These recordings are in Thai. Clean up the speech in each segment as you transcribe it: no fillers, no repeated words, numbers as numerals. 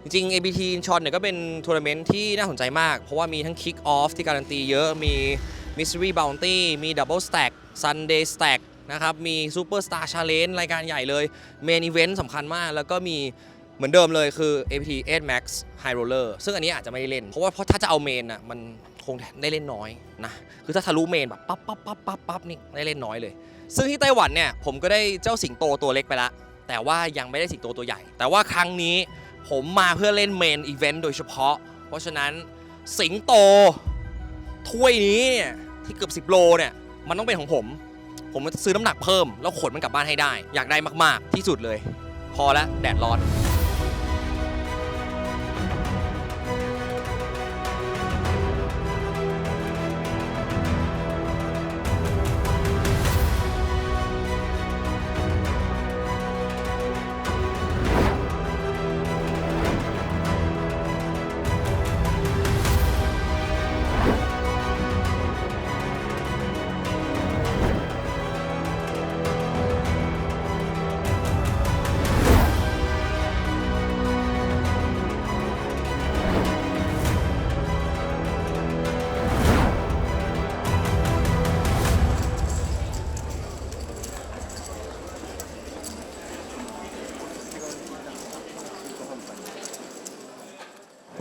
จริงๆ ABT Incheon เนี่ยก็เป็นทัวร์นาเมนต์ที่น่าสนใจมากเพราะว่ามีทั้ง Kick Off ที่การันตีเยอะมี Mystery Bounty มี Double Stack Sunday Stack นะครับมี Super Star Challenge รายการใหญ่เลย Main Event สำคัญมากแล้วก็มีเหมือนเดิมเลยคือ ABT 8 Max High Roller ซึ่งอันนี้อาจจะไม่ได้เล่นเพราะว่าถ้าจะเอาเมนอ่ะมันคงได้เล่นน้อยนะคือถ้าทะลุเมนแบบปั๊บนี่ได้เล่นน้อยเลยซึ่งที่ไต้หวันเนี่ยผมก็ได้เจ้าสิงโตตัวเล็กไปละแต่ว่ายังไม่ได้สิงโตตัวใหญ่แต่ว่าครั้งนี้ผมมาเพื่อเล่นเมนอีเวนต์โดยเฉพาะเพราะฉะนั้นสิงโตถ้วยนี้เนี่ยที่เกือบ10 โลเนี่ยมันต้องเป็นของผมซื้อน้ำหนักเพิ่มแล้วขนมันกลับบ้านให้ได้อยากได้มากๆที่สุดเลยพอแล้วแดดร้อน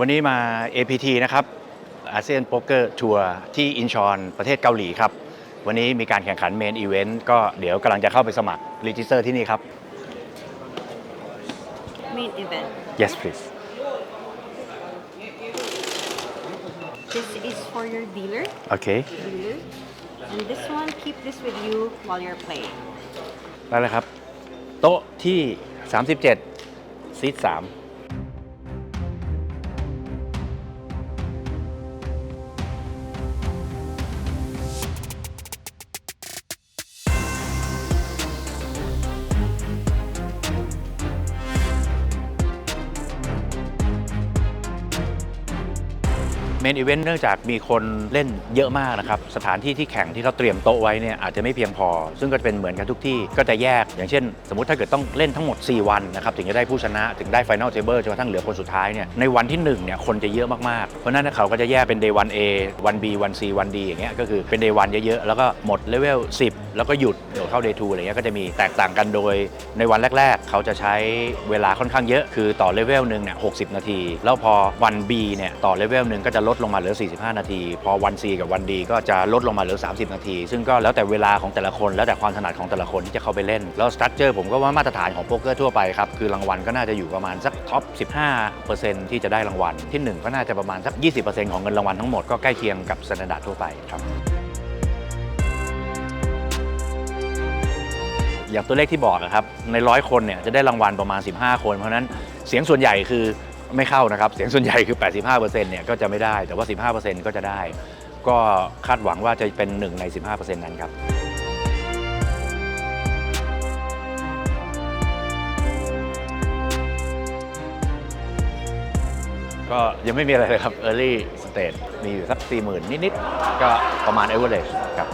วันนี้มา APT นะครับอาเซียนโป๊กเกอร์ทัวร์ที่อินชอนประเทศเกาหลีครับวันนี้มีการแข่งขันเมนอีเวนต์ก็เดี๋ยวกำลังจะเข้าไปสมัครรีจิสเตอร์ที่นี่ครับ Main event. Yes please This is for your dealer. Okay Dealer. And this one, keep this with you while you're playing. ได้เลยครับโต๊ะที่ 37 ซีท 3เมนอีเวนต์เนื่องจากมีคนเล่นเยอะมากนะครับสถานที่ที่แข่งที่เขาเตรียมโต๊ะไว้เนี่ยอาจจะไม่เพียงพอซึ่งก็จะเป็นเหมือนกันทุกที่ก็จะแยกอย่างเช่นสมมุติถ้าเกิดต้องเล่นทั้งหมด4 วันนะครับถึงจะได้ผู้ชนะถึงได้ Final Table จนกระทั่งเหลือคนสุดท้ายเนี่ยในวันที่1เนี่ยคนจะเยอะมากๆเพราะนั้นเขาก็จะแยกเป็น Day 1A 1B 1C 1D อย่างเงี้ยก็คือเป็น Day 1เยอะๆแล้วก็หมดเลเวล10แล้วก็หยุดเดี๋ยวเข้า Day 2อะไรเงี้ยก็จะมีแตกต่างกันโดยในวันแรกๆเขาจะใช้เวลาค่อนข้างเยอะคือต่อเลเวลนึงเนี่ย60 นาทีแล้วพอ 1B เนี่ยต่อเลเวลนึงก็จะลดลงมาเหลือ45 นาทีพอ 1C กับ 1D ก็จะลดลงมาเหลือ30 นาทีซึ่งก็แล้วแต่เวลาของแต่ละคนแล้วแต่ความถนัดของแต่ละคนที่จะเข้าไปเล่นแล้วสตรัคเจอร์ผมก็ว่ามาตรฐานของโป๊กเกอร์ทั่วไปครับคือรางวัลก็น่าจะอยู่ประมาณสักท็อป 15% ที่จะได้รางวัลที่ 1 ก็น่าจะประมาณสัก 20% ของเงินรางวัลทั้งหมดก็ใกล้เคียงกับสแตนดาร์ดทั่วไปครับอย่างตัวเลขที่บอกนะครับใน100 คนเนี่ยจะได้รางวัลประมาณ15 คนเพราะฉะนั้นเสียงส่วนใหญ่คือไม่เข้านะครับเสียงส่วนใหญ่คือ 85% เนี่ยก็จะไม่ได้แต่ว่า 15% ก็จะได้ก็คาดหวังว่าจะเป็น1 ใน 15% นั้นครับก็ยังไม่มีอะไรเลยครับ Early Stage มีอยู่สัก 40,000 นิดๆก็ประมาณ Average ครับ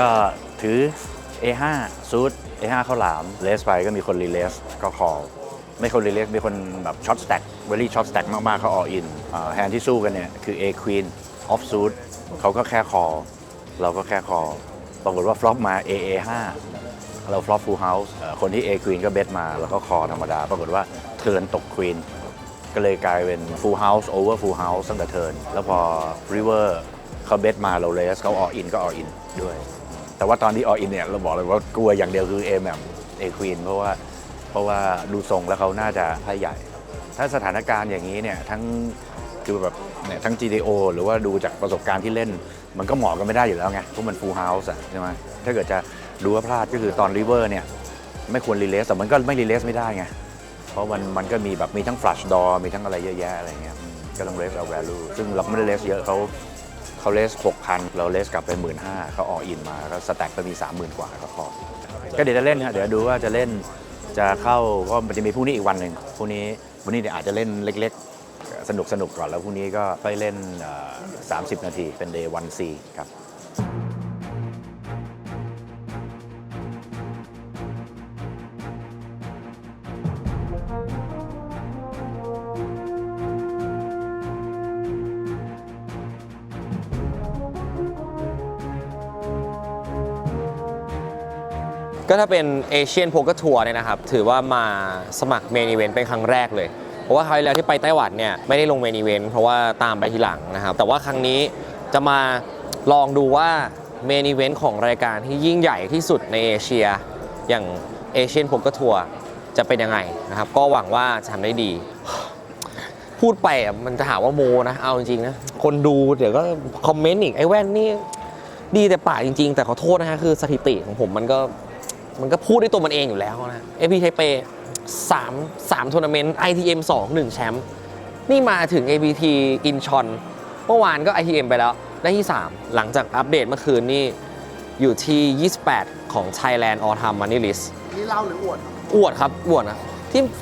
ก็ถือ A5 ซูด A5 ข้าวหลามเลสไปก็มีคนรีเลสก็คอไม่คนรีเลสมีคนแบบช็อตสแต็กเวลี่ช็อตสแต็กมากๆเขาอออินแฮนด์ที่สู้กันเนี่ยคือ A Queen Off Suit เขาก็แค่คอเราก็แค่คอปรากฏว่าฟลอปมา AA5 เราฟลอป Full House คนที่ A Queen ก็เบสมาแล้วก็คอธรรมดาปรากฏว่าเทิร์นตก Queen ก็เลยกลายเป็น Full House Over Full House ตั้งแต่เทิร์นแล้วพอ River เขาเบสมาเราเลสเขาอออินก็อออินด้วยแต่ว่าตอนที่อออินเนี่ยเราบอกเลยว่ากลัวอย่างเดียวคือเอแมมเอควีนเพราะว่าดูทรงแล้วเขาน่าจะไพ่ใหญ่ถ้าสถานการณ์อย่างนี้เนี่ยทั้งคือแบบเนี่ยทั้ง GTO หรือว่าดูจากประสบการณ์ที่เล่นมันก็เหมาะกันไม่ได้อยู่แล้วไงเพราะมันฟูลเฮาส์ใช่ไหมถ้าเกิดจะดูว่าพลาดก็คือตอนริเวอร์เนี่ยไม่ควรรีเลสแต่มันก็ไม่รีเลสไม่ได้ไง เพราะมันก็มีแบบมีทั้ง flush door มีทั้งอะไรเยอะแยะอะไรเงี้ยก็ต้อง raise our value ซึ่งเราไม่ได้ raise เยอะเขาเลส 6,000 เราเลสกลับไป 15,000 เขาออกอินมาก็สแต็กก็มี 30,000 กว่าก็พอก็เดี๋ยวจะเล่นนะเดี๋ยวดูว่าจะเล่นจะเข้าก็มันจะมีพรุ่งนี้อีกวันหนึ่งวันนี้เดี๋ยวอาจจะเล่นเล็กๆสนุกก่อนแล้วพรุ่งนี้ก็ไปเล่น30 นาทีเป็น day 1C ครับ ก็ถ้าเป็นเอเชียนโพเกอร์ทัวร์เนี่ยนะครับถือว่ามาสมัครเมนอีเวนต์เป็นครั้งแรกเลยเพราะว่าคราวที่แล้วที่ไปไต้หวันเนี่ยไม่ได้ลงเมนอีเวนต์เพราะว่าตามไปทีหลังนะครับแต่ว่าครั้งนี้จะมาลองดูว่าเมนอีเวนต์ของรายการที่ยิ่งใหญ่ที่สุดในเอเชียอย่างเอเชียนโพเกอร์ทัวร์จะเป็นยังไงนะครับก็หวังว่าจะทำได้ดี พูดไปอ่ะมันจะหาว่าโมนะเอาจริงๆนะคนดูเดี๋ยวก็คอมเมนต์อีกไอ้แว่นนี่ดีแต่ปากจริงๆแต่ขอโทษนะฮะคือสถิติของผมมันก็พูดด้วยตัวมันเองอยู่แล้วนะ AP Taipei 3ทัวร์นาเมนต์ ITM 2 1แชมป์นี่มาถึง APT Incheon เมื่อวานก็ ITM ไปแล้วได้ที่ 3 หลังจากอัปเดตเมื่อคืนนี่อยู่ที่ 28 ของ Thailand All Time Money List นี่เล่าหรืออวด อวดครับอวดนะ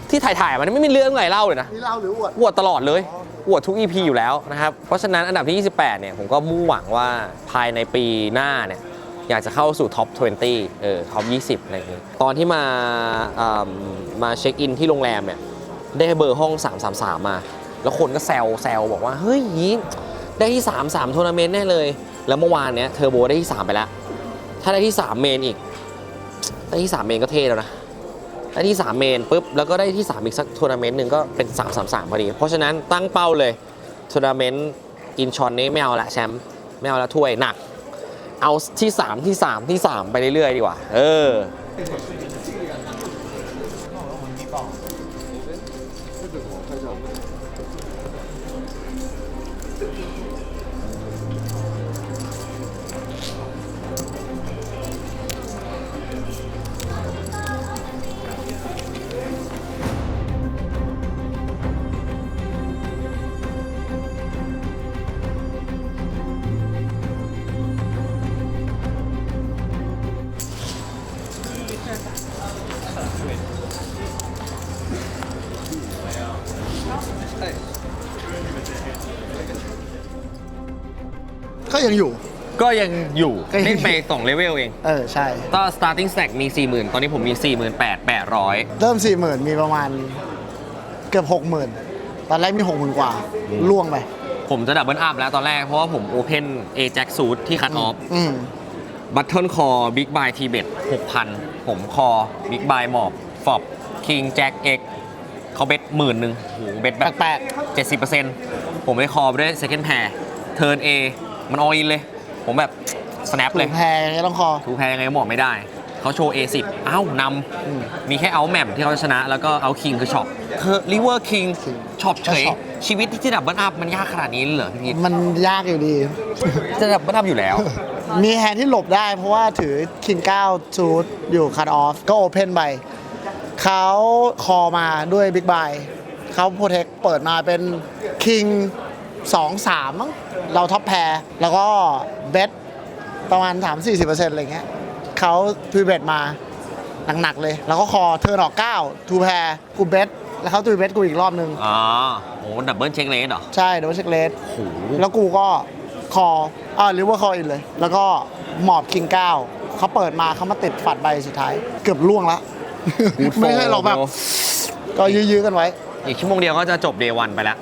ที่ถ่ายมันไม่มีเรื่องอะไรเล่าเลยนะ นี่เล่าหรืออวด อวดตลอดเลยอวดทุก EP อยู่แล้วนะครับเพราะฉะนั้นอันดับที่ 28 เนี่ยผมก็มุ่งหวังว่าภายในปีหน้าเนี่ยอยากจะเข้าสู่ท็อป 20ท็อป 20 อะไรอย่างงี้ตอนที่มาเช็คอินที่โรงแรมเนี่ยได้เบอร์ห้อง 333 มา แล้วคนก็แซวบอกว่า เฮ้ยยีได้ที่ 3 ทัวร์นาเมนต์แน่เลย แล้วเมื่อวานเนี้ยเทอร์โบได้ที่ 3 ไปแล้ว ถ้าได้ที่ 3 เมนอีก ได้ที่ 3 เมนก็เท่แล้วนะ ได้ที่ 3 เมนปุ๊บ แล้วก็ได้ที่ 3 อีกสักทัวร์นาเมนต์หนึ่งก็เป็น 333 พอดี เพราะฉะนั้นตั้งเป้าเลยทัวร์นาเมนต์อินชอนนี้ไม่เอาละแชมป์ไม่เอาละถ้วยหนัก เอาที่ 3 ที่ 3 ที่ 3 ไปเรื่อยๆดีกว่าก็ยังอยู่ ก็ยังอยู่ ก็ยังอยู่ เล่นไป2เลเวลเอง ใช่ ก็ starting stack มี 40,000 ตอนนี้ผมมี 48,800 เริ่ม 40,000 มีประมาณเกือบ 60,000 ตอนแรกมี 60,000 กว่าล่วงไป ผมจะดับเบิลอัพแล้วตอนแรกเพราะว่าผม Open Ajax Suit ที่คัทออฟ Button Call Big Buy T-Bet 6,000 ผมคอ Big Buy หมอบฟอบ King Jack X เขาเบ็ด10,000โหเบ็ดแบบ แปลก 70%ผมไปคอไปด้วย Second Pair Turn A มัน all in เลย ผมแบบ snap ๆ เลย แพงยังต้องคอ ถูแพ้ยังไงก็หมอบไม่ได้ เขาโชว์ A10 อ้าวนำมีแค่เอาแหม่มที่เขาชนะ แล้วก็เอาคิงคือช็อปคือริเวอร์คิงช็อปเฉย ช็อป ชีวิตที่ดับเบิลอัพมันยากขนาดนี้เลยเหรอพี่พีท มันยากอยู่ดี จะดับเบิลอัพอยู่แล้ว มีแฮนด์ที่หลบได้เพราะว่าถือ King 9 ชูดอยู่คั t ออฟก็โอเพนไปเขาคอมาด้วย Big Buy เขาโปรเทคเปิดมาเป็น King 2-3 มั้งเราท็อปแพรแล้วก็เบสประมาณ 3-40% อะไรเงี้ยเขาทูเบสมาหนักๆเลย แล้วก็คอเทิร์นออก9ทูแพรกูเบสแล้วเขาทูเบสกูอีกรอบนึง อ๋อโหดับเบิลเช็คเลสเหรอ ใช่โดนเช็คเลส โห แล้วกูก็คอหรือว่าคออินเลย แล้วก็หมอบคิง9เขาเปิดมาเขามาติดฝัดใบสุดท้าย เกือบล่วงละ ไม่ใช่หรอกแบบ ก็ยื้อๆกันไว้ อีกชั่วโมงเดียวก็จะจบ day 1 ไปแล้ว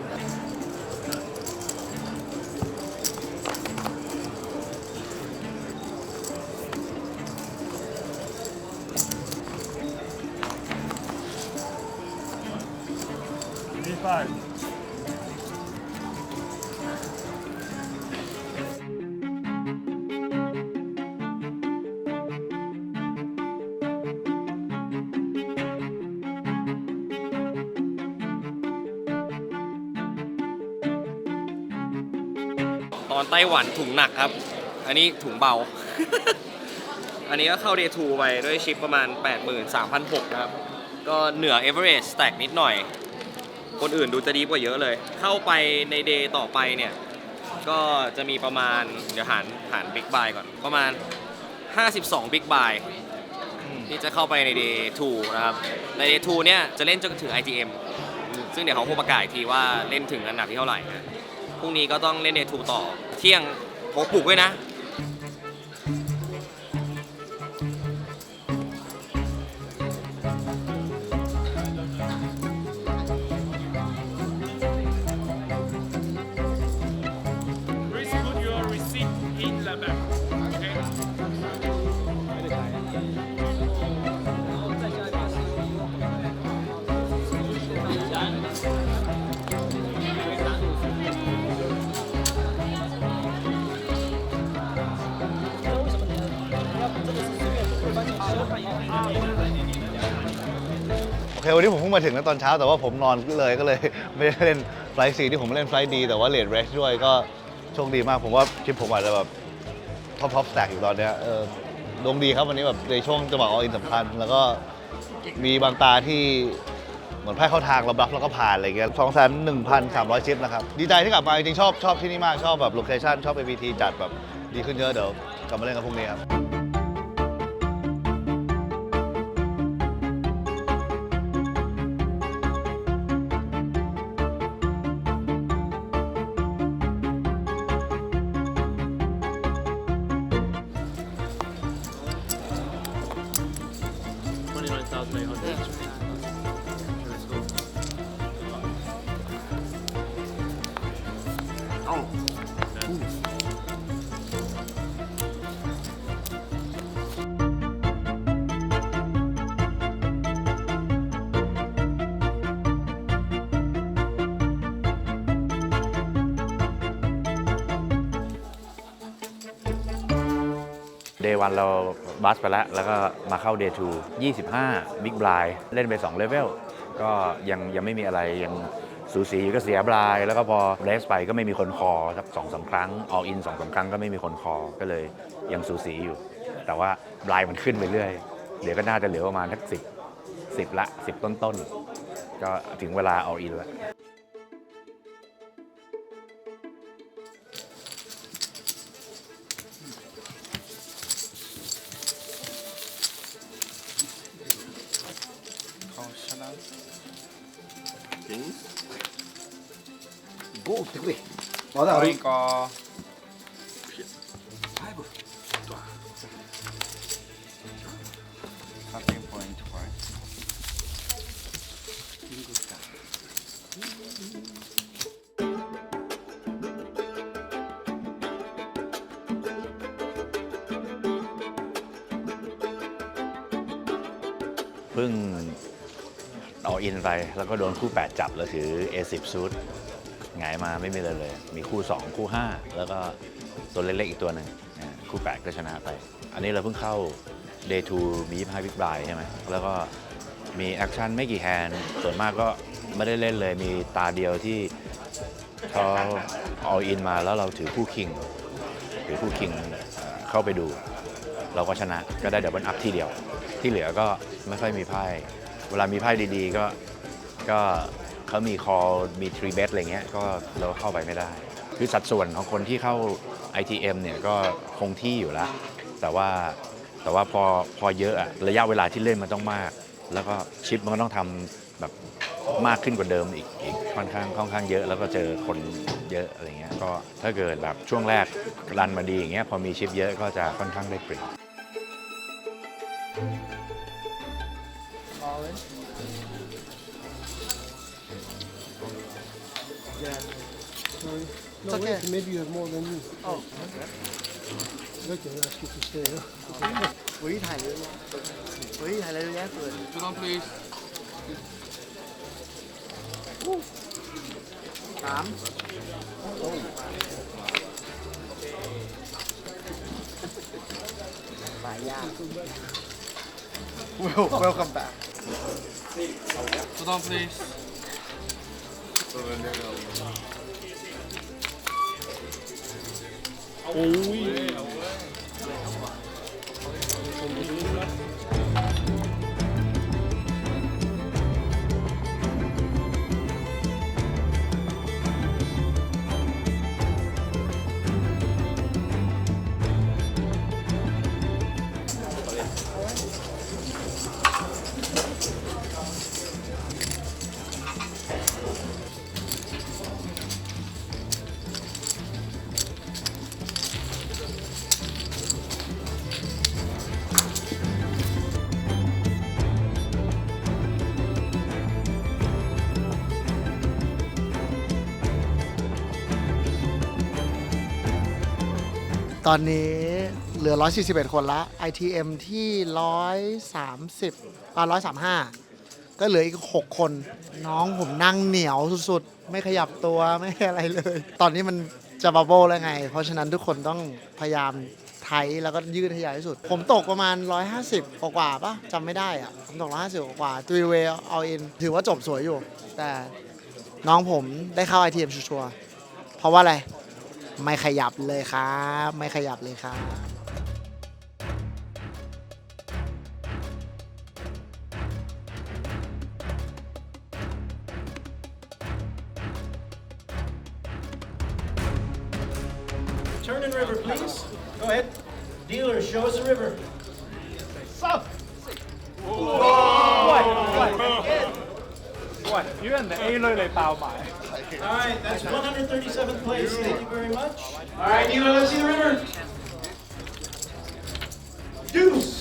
ตอนไต้หวันถุงหนักครับ อันนี้ถุงเบา อันนี้ก็เข้า day 2 ไปด้วยชิปประมาณ 83,600 นะครับ ก็เหนือ average stack นิดหน่อย คนอื่นดูจะดีกว่าเยอะเลย เข้าไปในเดย์ต่อไปเนี่ย ก็จะมีประมาณ เดี๋ยวหาร Big Buy ก่อน ประมาณ 52 Big Buy ที่จะเข้าไปใน Day 2 นะครับ ใน Day 2 เนี่ยจะเล่นจนถึง IGM ซึ่งเดี๋ยวเขาคงประกาศอีกทีว่าเล่นถึงอันดับที่เท่าไหร่นะพรุ่งนี้ก็ต้องเล่น Day 2 ต่อ เที่ยงโทรปลุกด้วยนะ Please put your receipt in the bag. Okay. โอเควันนี้ผมเพิ่งมาถึงนะตอนเช้าแต่ว่าผมนอนเลยก็เลย ไม่ได้เล่นไฟล์ซีที่ผมเล่นไฟล์ดีแต่ว่าเลดเรสด้วยก็โชคดีมากผมว่าคลิปผมอาจจะแบบท็อปสแต็กอยู่ตอนเนี้ยดวงดีครับวันนี้แบบในช่วงจังหวะออลอินสำคัญแล้วก็มีบางตาที่เหมือนไพ่เข้าทางเราบลัฟแล้วก็ผ่านอะไรเงี้ย2,1,300 ชิปนะครับดีใจที่กลับมาจริงๆชอบที่นี่มากชอบแบบโลเคชั่นชอบ APT จัดแบบดีขึ้นเยอะเดี๋ยวกลับมาเล่นกันพรุ่งนี้ครับ เดย์วันเราบัสไปแล้ว แล้วก็มาเข้า Day 2 25 Big Blind เล่นไป2เลเวลก็ยังไม่มีอะไรยังสูสีก็เสียบลาย แล้วก็พอเรสไปก็ไม่มีคนคอสัก2-3 ครั้ง All in 2-3 ครั้งก็ไม่มีคนคอก็เลยยังสูสีอยู่ แต่ว่าบลายมันขึ้นไปเรื่อยเดี๋ยวก็น่าจะเหลือประมาณสัก10 ละ 10 ต้นๆ ก็ถึงเวลา All in แล้ว เพิ่งเอาอินไปแล้วก็โดนคู่ 8 จับแล้วถือ A10 ซูทหงายมาไม่มีเลย มีคู่ 2 คู่ 5 แล้วก็ตัวเล็กๆอีกตัวหนึ่งคู่ 8 ก็ชนะไป อันนี้เราเพิ่งเข้า Day 2 มี25 Big Blind ใช่ไหมแล้วก็มีแอคชั่นไม่กี่แฮนด์ส่วนมากก็ไม่ได้เล่นเลยมีตาเดียวที่เขาเอาอินมาแล้วเราถือคู่คิงเข้าไปดู เราก็ชนะก็ได้ดับเบิลอัพทีเดียวที่เหลือก็ไม่ค่อยมีไพ่เวลามีไพ่ดีๆก็เขามีคอมีทรีเบสอะไรเงี้ยก็เราเข้าไปไม่ได้คือสัดส่วนของคนที่เข้า ITM เนี่ยก็คงที่อยู่แล้วแต่ว่าพอเยอะอะระยะเวลาที่เล่นมันต้องมากแล้วก็ชิปมันก็ต้องทำแบบมากขึ้นกว่าเดิมอีกค่อนข้างเยอะแล้วก็เจอคนเยอะอะไรเงี้ยก็ถ้าเกิดแบบช่วงแรกรันมาดีอย่างเงี้ยพอมีชิปเยอะก็จะค่อนข้างได้เปรียบ No, wait, maybe you have more than me. Oh, okay. Okay, I'll ask you to stay. Huh? เฮ้ยถ่ายเลยเฮ้ยถ่ายเลยแยะเกิน Put on please. สายยาก Welcome back Put on please. ตอนนี้เหลือ 141 คนละ ITM ที่ 130 135 ก็เหลืออีก 6 คน น้องผมนั่งเหนียวสุดๆ ไม่ขยับตัวไม่อะไรเลย ตอนนี้มันจะบับเบิ้ลแล้วไง เพราะฉะนั้นทุกคนต้องพยายามไทยแล้วก็ยืดให้ใหญ่ที่สุด ผมตกประมาณ 150 กว่าๆป่ะจำไม่ได้อะผมตก 150 กว่าๆ3 way all in ถือว่าจบสวยอยู่ แต่น้องผมได้เข้า ITM ชัวร์ๆเพราะว่าอะไร ไม่ขยับเลยครับ ไม่ขยับเลยครับ Turn and river, please. Go ahead. Dealer, show us the river. Stop. What? 遠的 A 類嚟爆埋。 All right, that's 137th place. Thank you very much. All right, dealer, let's see the river. Deuce.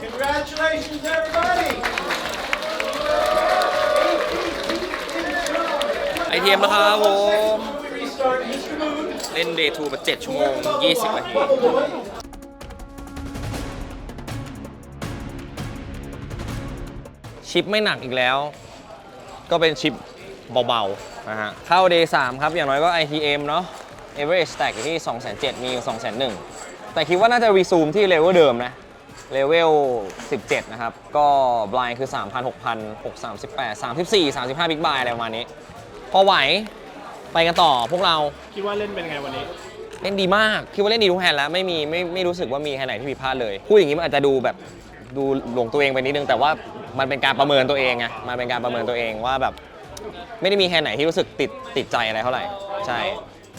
Congratulations, everybody. ITM นะครับผม Restart, Mr. Moon. เล่น Day 2 มา 7 ชั่วโมง 20 นาที Bubble boy. ชิปไม่หนักอีกแล้ว ก็เป็นชิปเบาๆนะฮะเข้า Day 3 ครับ อย่างน้อยก็ ITM เนาะ Average Stack อยู่ที่ 207,000 มีอยู่ 201,000 แต่คิดว่าน่าจะรีซูมที่เลเวลเดิมนะ เลเวล 17 นะครับ ก็ Blind คือ 3,000 6,000 638 34 35 Big Buy อะไรประมาณนี้ พอไหว ไปกันต่อพวกเรา คิดว่าเล่นเป็นไงวันนี้ เล่นดีมาก คิดว่าเล่นดีทุกแฮนด์แล้ว ไม่รู้สึกว่ามีแฮนด์ไหนที่ผิดพลาดเลย พูดอย่างนี้มันอาจจะดูแบบดูหลงตัวเองไปนิดนึง แต่ว่ามันเป็นการประเมินตัวเองไงมันเป็นการประเมินตัวเองว่าแบบไม่ได้มีแฮนด์ไหนที่รู้สึกติดใจอะไรเท่าไหร่ ใช่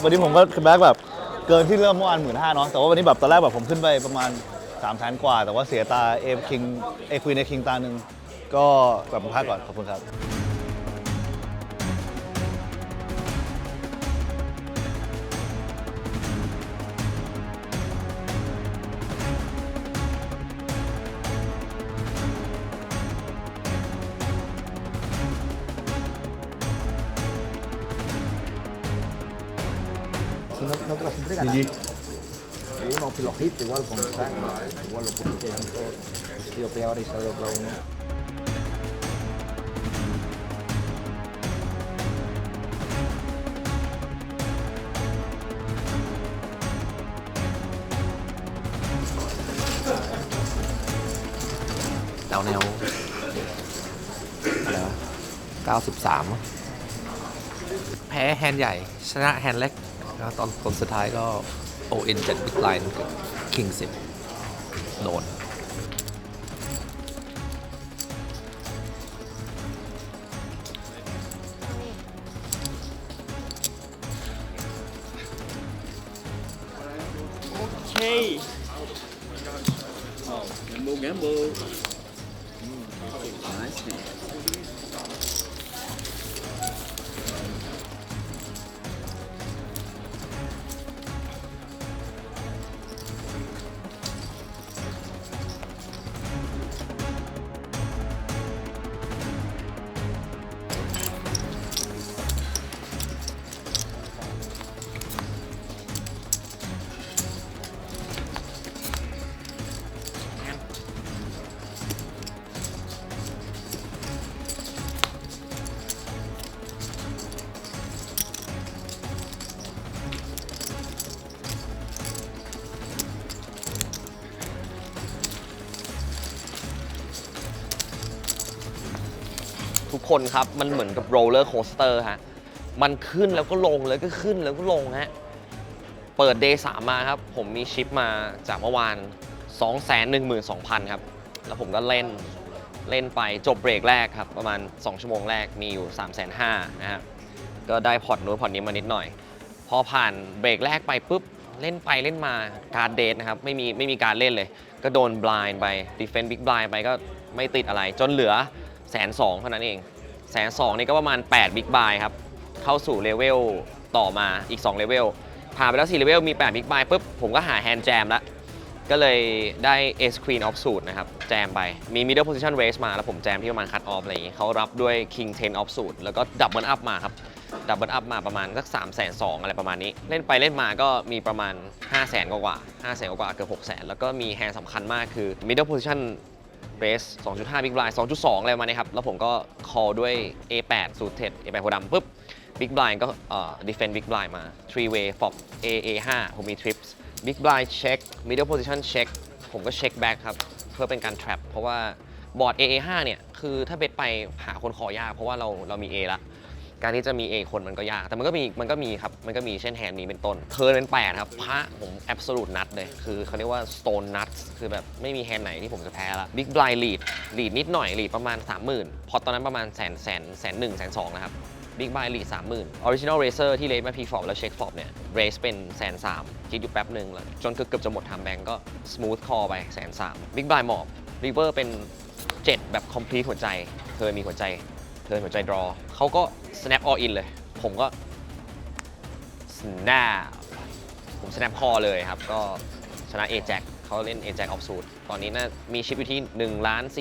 วันนี้ผมก็คัมแบ็กแบบเกินที่เริ่มเมื่อวาน15,000เนาะแต่ว่าวันนี้แบบตอนแรกแบบผมขึ้นไปประมาณ300,000 กว่า แต่ว่าเสียตาเอคิงเอควีนเอคิงตาหนึ่งก็กลับมาพักก่อนขอบคุณครับ Uno flojito, igual con sangre, igual lo pusieron todo. Tío, peor y salió para uno. แนวอะไรวะ93 แพ้แฮนด์ใหญ่ ชนะแฮนด์เล็กแล้วตอนสุดท้ายก็ ON 7 Big Line กับ King 10 โดน Okay.ทุกคนครับมันเหมือนกับโรลเลอร์โคสเตอร์ฮะมันขึ้นแล้วก็ลงแล้วก็ขึ้นแล้วก็ลงฮะเปิด Day 3 มาครับผมมีชิปมาจากเมื่อวาน 212,000 ครับแล้วผมก็เล่นไปจบเบรกแรกครับประมาณ2 ชั่วโมงแรกมีอยู่ 350,000 นะฮะก็ได้พอร์ตนู้นพอร์ตนี้มานิดหน่อยพอผ่านเบรกแรกไปปุ๊บเล่นไปเล่นมาการ์ดเดทนะครับไม่มีการเล่นเลยก็โดน blind ไป defense big blind ไปก็ไม่ติดอะไรจนเหลือ 120,000 เท่านั้นเอง 120,000 นี่ก็ประมาณ8 Big Buy ครับเข้าสู่เลเวลต่อมาอีก2เลเวลผ่านไปแล้ว4เลเวลมี8 Big Buy ปุ๊บผมก็หา Hand Jam แล้วก็เลยได้ Ace Queen of Suit นะครับแจมไปมี Middle Position Raise มาแล้วผมแจมที่ประมาณ Cut Off อะไรอย่างงี้เขารับด้วย King 10 of Suit แล้วก็ Double Up มาครับ ดับเบิลอัพมาประมาณสัก320,000อะไรประมาณนี้เล่นไปเล่นมาก็มีประมาณ 500,000 กว่า500,000 กว่าเกือบ600,000แล้วก็มีแฮนด์สำคัญมากคือ middle position raise 2.5 big blind 2.2 อะไรประมาณนี้ครับแล้วผมก็ call ด้วย A8 suited A8 โพดำปุ๊บ big blind ก็defend big blind มา three way flop A5 ผมมี trips big blind check middle position check ผมก็ check back ครับเพื่อเป็นการ trap เพราะว่าบอร์ด AA5 เนี่ยคือถ้าเบสไปหาคนคอยากเพราะว่าเรามี A ละการที่จะมี A คนมันก็ยากแต่มันก็มีครับมันก็มีเช่นแฮนด์นี้เป็นต้นเทิร์นเป็น8ครับพระผม absolute nut เลยคือเขาเรียกว่า stone nuts คือแบบไม่มีแฮนด์ไหนที่ผมจะแพ้ละ big blind lead นิดหน่อย lead ประมาณ 30,000 พอตอนนั้นประมาณ100,000 100,000 นะครับ big blind lead 30,000 original racer ที่ raise มา p flop แล้ว check flop เนี่ย raise เป็น130,000คิดอยู่แป๊บหนึ่งแล้วจนเกือบจะหมด time bank ก็ smooth call ไป130,000 big blind หมอบ river เป็น7แบบ complete หัวใจเธอมีหัวใจdraw เขาก็ snap all in เลยผมก็ snap call เลยครับก็ชนะ A Jack เขาเล่น A Jack offsuit ตอนนี้น่ามีชิปอยู่ที่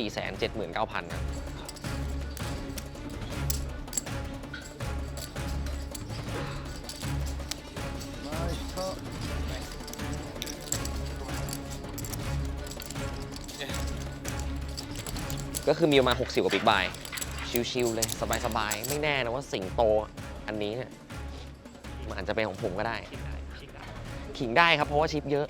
1,479,000 ครับก็คือมีประมาณ60 กว่า Big Buy ชิลๆเลยสบายๆไม่แน่นะว่าสิงโตอันนี้เนี่ยมันอาจจะเป็นของผมก็ได้ขิงได้ครับเพราะว่าชิปเยอะ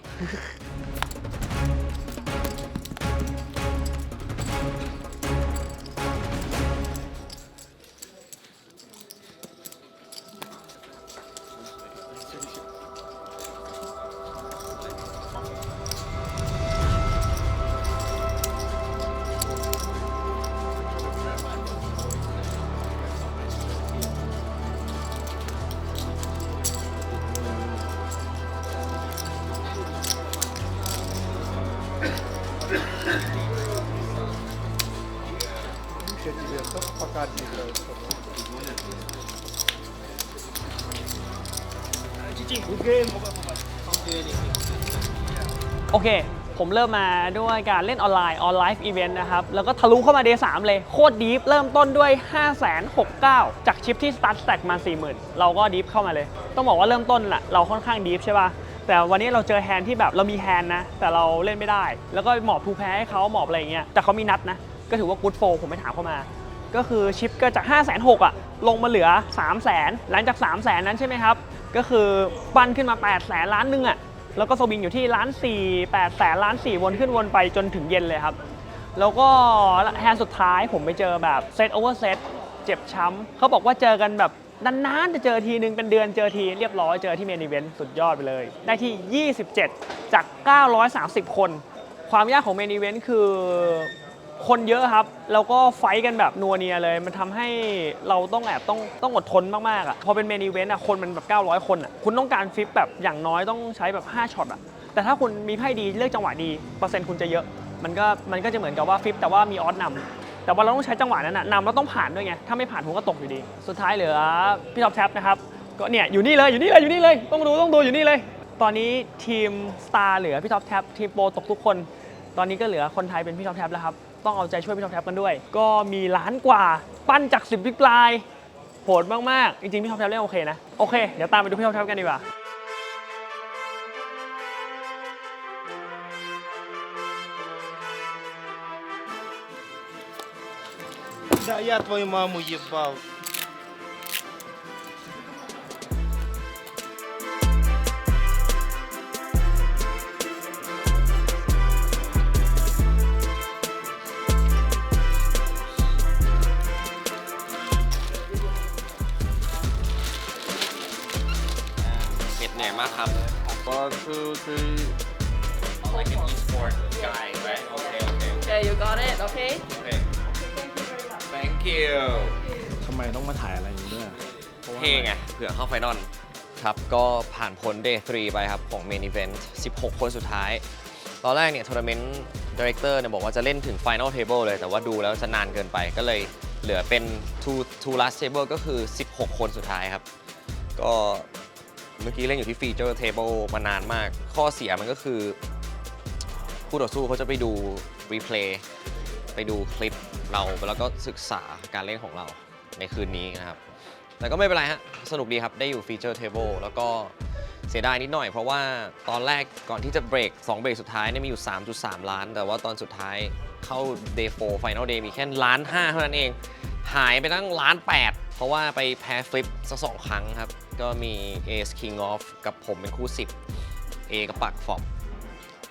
โอเค ผมเริ่มมาด้วยการเล่นออนไลน์ออนไลฟ์อีเวนต์นะครับ แล้วก็ทะลุเข้ามา Day 3 เลย โคตรดีฟเริ่มต้นด้วย 569,000 จากชิปที่ Start Stack มา 40,000 เราก็ดีฟเข้ามาเลย ต้องบอกว่าเริ่มต้นล่ะเราค่อนข้างดีฟใช่ป่ะ แต่วันนี้เราเจอแฮนด์ที่แบบเรามีแฮนด์นะ แต่เราเล่นไม่ได้ แล้วก็หมอบทูแพ้ให้เขาหมอบอะไรอย่างเงี้ย แต่เขามีนัดนะ ก็ถือว่ากู๊ดโฟลผมไปถามเข้ามา ก็คือชิปก็จาก 560,000 อ่ะ ลงมาเหลือ 300,000 หลังจาก 300,000 นั้นใช่ไหมครับ ก็คือปั้นขึ้นมา 800,000 ล้านนึงอ่ะ แล้วก็สวิงอยู่ที่1,400,000 800,000 วนขึ้นวนไปจนถึงเย็นเลยครับ แล้วก็แฮนด์สุดท้ายผมไปเจอแบบเซตโอเวอร์เซตเจ็บช้ำเขาบอกว่าเจอกันแบบนานๆจะเจอทีนึงเป็นเดือนเจอทีเรียบร้อยเจอที่เมนอีเวนต์สุดยอดไปเลย ได้ที่ 27 จาก 930 คน ความยากของเมนอีเวนต์คือคนเยอะครับแล้วก็ไฟท์กันแบบนัวเนียเลยมันทำให้เราต้องอดทนมากๆอ่ะพอเป็นเมนอีเวนต์อ่ะคนมันแบบ900 คนอ่ะคุณต้องการฟิปแบบอย่างน้อยต้องใช้แบบ5ช็อตอ่ะแต่ถ้าคุณมีไพ่ดีเลือกจังหวะดีเปอร์เซ็นต์คุณจะเยอะมันก็จะเหมือนกับว่าฟิปแต่ว่ามีออสนำแต่ว่าเราต้องใช้จังหวะนั้นนำแล้วต้องผ่านด้วยไงถ้าไม่ผ่านผมก็ตกอยู่ดีสุดท้ายเหลือพี่ท็อปแท็บนะครับก็เนี่ยอยู่นี่เลยต้องดูอยู่นี่เลยตอนนี้ทีมสตาร์เหลือพี่ท็อปแท็บทีมโปรตกทุกคนตอนนี้ก็เหลือคนไทยเป็นพี่ท็อปแท็บแล้วครับต้องเอาใจช่วยพี่ท็อปแท็บกันด้วยก็มีล้านกว่าปั้นจาก10 บิ๊กไลน์โหดมากๆจริงๆพี่ท็อปแท็บเล่นโอเคนะโอเคเดี๋ยวตามไปดูพี่ท็อปแท็บกันดีกว่าДа я твою маму ебал. One, two, three. Like an e-sport guy, right? Okay. You got it, okay? Thank you. ทำไมต้องมาถ่ายอะไรอย่างนี้ด้วย เท่ไงเผื่อเข้าไฟนอลครับก็ผ่านพ้น Day 3 ไปครับของ Main Event 16 คนสุดท้าย ตอนแรกเนี่ย Tournament Director เนี่ยบอกว่าจะเล่นถึง Final Table เลยแต่ว่าดูแล้วจะนานเกินไปก็เลยเหลือเป็น two last table ก็คือ 16 คนสุดท้ายครับก็เมื่อกี้เล่นอยู่ที่ Feature Table มานานมากข้อเสียมันก็คือคู่ต่อสู้เขาจะไปดู Replay ไปดูคลิปเราแล้วก็ศึกษาการเล่นของเราในคืนนี้นะครับ แต่ก็ไม่เป็นไรฮะสนุกดีครับได้อยู่ฟีเจอร์เทเบิลแล้วก็เสียดายนิดหน่อยเพราะว่าตอนแรกก่อนที่จะเบรก2เบรกสุดท้ายเนี่ยมีอยู่ 3.3 ล้านแต่ว่าตอนสุดท้ายเข้า Day 4 Final Day มีแค่1.5 ล้านเท่านั้นเองหายไปตั้ง1.8 ล้านเพราะว่าไปแพ้ฟลิปสัก2 ครั้งครับก็มี Ace King Off กับผมเป็นคู่ 10 A กับปักฟอบ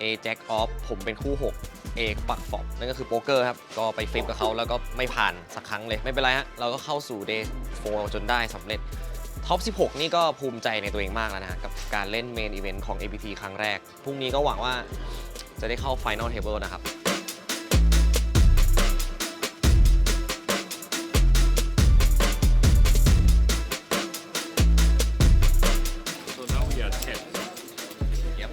A Jack Off ผมเป็นคู่ 6 A กับปักฟอบนั่นก็คือโป๊กเกอร์ครับก็ไปฟลิปกับเขาแล้วก็ไม่ผ่านสักครั้งเลยไม่เป็นไรฮะเราก็เข้าสู่ Day 4 จนได้สำเร็จท็อป 16 นี่ก็ภูมิใจในตัวเองมากแล้วนะฮะกับการเล่นเมนอีเวนต์ของ APT ครั้งแรกพรุ่งนี้ก็หวังว่าจะได้เข้า Final Table นะครับ So now we are 10. Yep.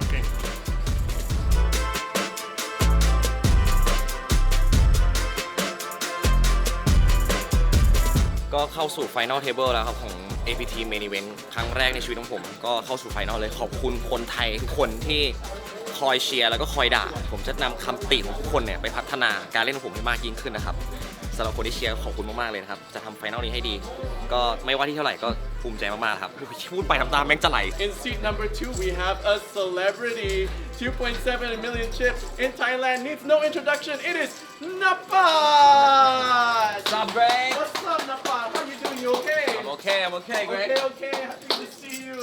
Okay. ก็เข้าสู่ Final Table แล้วครับของ APT Main Event ครั้งแรกในชีวิตของผมก็เข้าสู่ Final เลยขอบคุณคนไทยทุกคนที่คอยเชียร์แล้วก็คอยด่าผมจะนำคำติของทุกคนเนี่ยไปพัฒนาการเล่นของผมให้มากยิ่งขึ้นนะครับสำหรับคนที่เชียร์ขอบคุณมากๆเลยนะครับจะทำ Final นี้ให้ดีก็ไม่ว่าที่เท่าไหร่ก็ภูมิใจมากๆครับพูดไปน้ำตาแม่งจะไหล In seat number 2, we have a celebrity. 2.7 million chips in Thailand needs no introduction. It is Napad. What's up, Greg? What's up, Napad? How you doing? You okay? I'm okay, Greg. Okay. Happy to see you.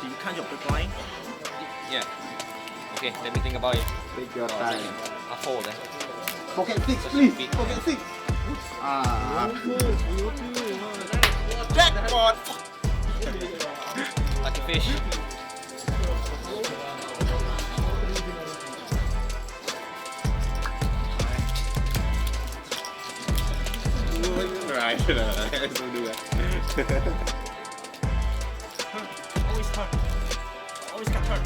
Do you count your Bitcoin? Yeah. Okay, let me think about it. Take your time. I'll hold it. Pocket 6, please. Pocket 6. Jackpot. Lucky fish. Right. Don't do that. Always turn. Always got turn.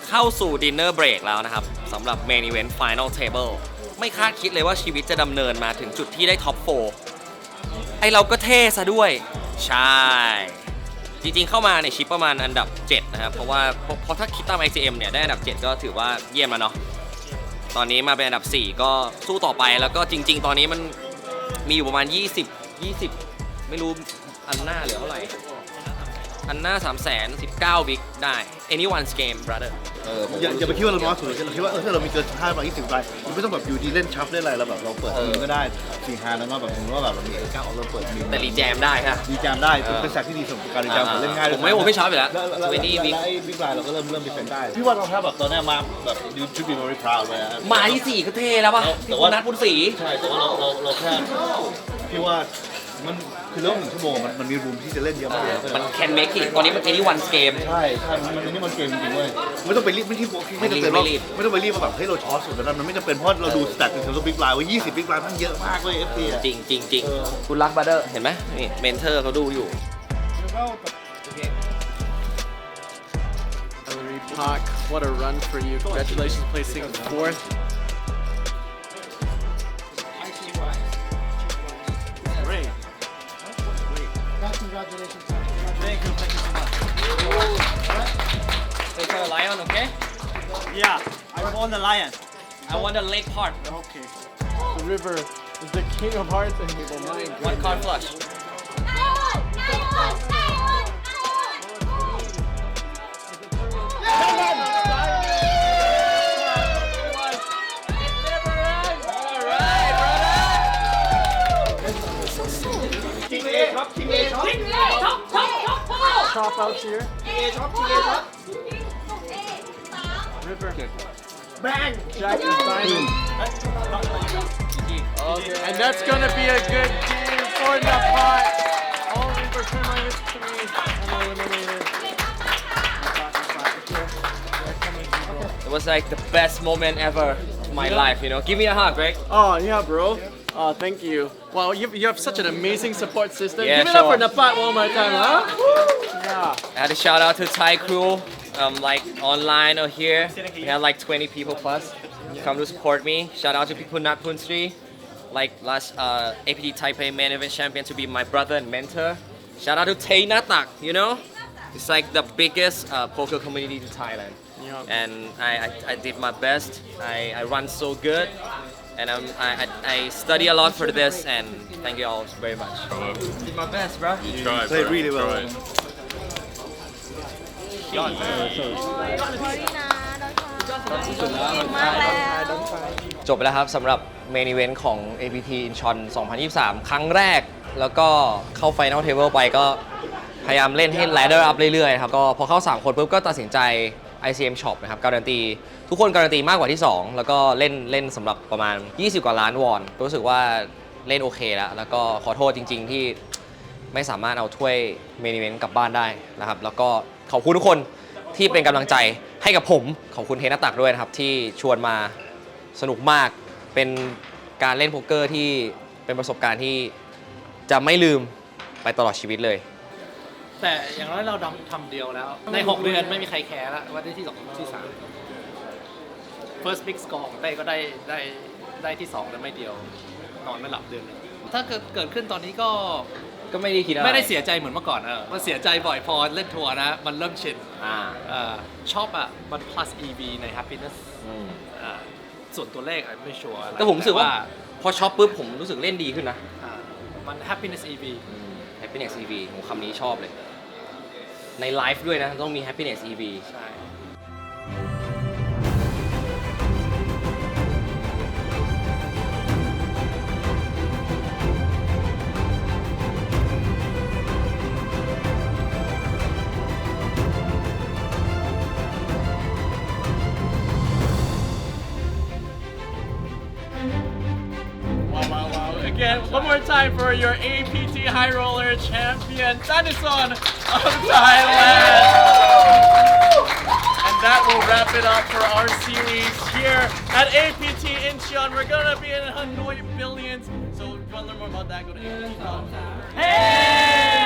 เข้าสู่ดินเนอร์เบรกแล้วนะครับสำหรับเมนอีเวนต์ Final Table ไม่คาดคิดเลยว่าชีวิตจะดำเนินมาถึงจุดที่ได้ท็อป 4 ไอเราก็เท่ซะด้วย ใช่ จริงๆเข้ามาในชิปประมาณอันดับ 7 นะครับ เพราะว่าเพราะถ้าคิดตาม ICM เนี่ยได้อันดับ 7 ก็ถือว่าเยี่ยมแล้วเนาะตอนนี้มาเป็นอันดับ 4 ก็สู้ต่อไปแล้วก็จริงๆ ตอนนี้มันมีอยู่ประมาณ 20 ไม่รู้อันหน้าเหลือเท่าไหร่ อันหน้า 319 บิ๊กได้ anyone's game brother อย่าไปคิดว่าเราน้อยสุดเราคิดว่าถ้าเรามีเกิน15ใบ20ใบมันไม่ต้องแบบอยู่ดีเล่นชับเล่นอะไรแล้วแบบเราเปิดมือก็ได้4 ฮาแล้วก็แบบผมว่าแบบเรามี9ออกเราเปิดมือ แต่รีแจมได้ค่ะ ดีแจมได้เป็นแซกที่ดีสำหรับการดีแจมผมเล่นง่าย ผมไม่ชอบอยู่แล้ว 20 บิ๊กไอ้บิ๊กไลน์เราก็เริ่มดีเฟนได้พี่ว่าเราถ้าแบบตอนนี้มาแบบ you should be very proud เลยนะ มาที่ 4 ก็เท่แล้วป่ะพี่คนนัดบุญศรี ใช่แต่ว่าเราแค่พี่ว่ามันคือเรื่อง1 ชั่วโมงมันมีรูมที่จะเล่นเยอะมาก มัน can make it ตอนนี้มัน anyone's game ใช่นี่มันเกมจริงๆเว้ยไม่ต้องไปรีบไม่จำเป็นว่าไม่ต้องไปรีบว่าแบบเฮ้ยเราช็อตสุดแล้วมันไม่จำเป็นเพราะเราดูสแตทถึงตัวบิ๊กไลน์ว่า20บิ๊กไลน์มันเยอะมากเลย FP อ่ะ จริงคุณรักบัตเตอร์เห็นไหมนี่เมนเทอร์เขาดูอยู่ Ellery Pak, what a run for you. Congratulations placing 4th. Great. Congratulations. Thank you so much. Take a lion okay Yeah, I won the lion. I want the leg part Okay. The river is the king of hearts and he will mind. one card flush Chop out here. River. Bang! Jack is diamond. Okay. And that's gonna be a good game for Napad. All river turn minus 3 and eliminated. it was like the best moment ever of my life you know give me a hug Greg Oh yeah, bro. Oh, thank you. Wow, you have such an amazing support system. Yeah, Give it up sure. for Napat one more time, huh? Yeah. I had to shout out to Thai crew, like online or here. We had like 20 people plus come to support me. Shout out to Pipunat Punsri, like last APT Taipei main event champion to be my brother and mentor. Shout out to Tay Natak, you know? It's like the biggest poker community in Thailand. Yeah. And I did my best. I run so good. And I study a lot for this, and thank you all very much. Did my best, bro. You tried, Played bro. really You well. tried. จบไปแล้วครับสำหรับเมนอีเวนต์ของ APT Incheon 2023 ครั้งแรก แล้วก็เข้า Final Table ไปก็พยายามเล่นให้ ladder up เรื่อยๆครับก็พอเข้า 3 คนปุ๊บก็ตัดสินใจ ICM Shop นะครับการันตีทุกคนการันตีมากกว่าที่ 2 แล้วก็เล่นสำหรับประมาณ 20 กว่าล้านวอนรู้สึกว่าเล่นโอเคแล้วก็ขอโทษจริงๆที่ไม่สามารถเอาถ้วยเมนอีเวนต์กลับบ้านได้นะครับแล้วก็ขอบคุณทุกคนที่เป็นกำลังใจให้กับผมขอบคุณเทนตักด้วยนะครับที่ชวนมาสนุกมากเป็นการเล่นโป๊กเกอร์ที่เป็นประสบการณ์ที่จะไม่ลืมไปตลอดชีวิตเลย แต่อย่างน้อยเราทำเดียวแล้ว ใน 6 เดือนไม่มีใครแคร์แล้วว่าได้ที่ 2 ที่ 3 First big score ของเต้ก็ได้ที่ 2 แล้วไม่เดียวนอนไม่หลับเดือนนึงถ้าเกิดขึ้นตอนนี้ก็ ไม่ได้คิดอะไร ไม่ได้เสียใจเหมือนเมื่อก่อนมันเสียใจบ่อยพอเล่นทัวร์นะ มันเริ่มชินชอบมัน plus EV ใน happiness ส่วนตัวเลขไม่ชัวร์ แต่ผมรู้สึกว่าพอช็อปปุ๊บผมรู้สึกเล่นดีขึ้นนะ มัน happiness EV happiness EV ผมคำนี้ชอบเลย ในไลฟ์ด้วยนะต้องมี happiness EV ใช่ Wow. Again, one more time for your APT High Roller Champion, Danison of Thailand. And that will wrap it up for our series here at APT Incheon. We're gonna be in Hanoi Billions. So if you want to learn more about that, go to APT.com. Hey!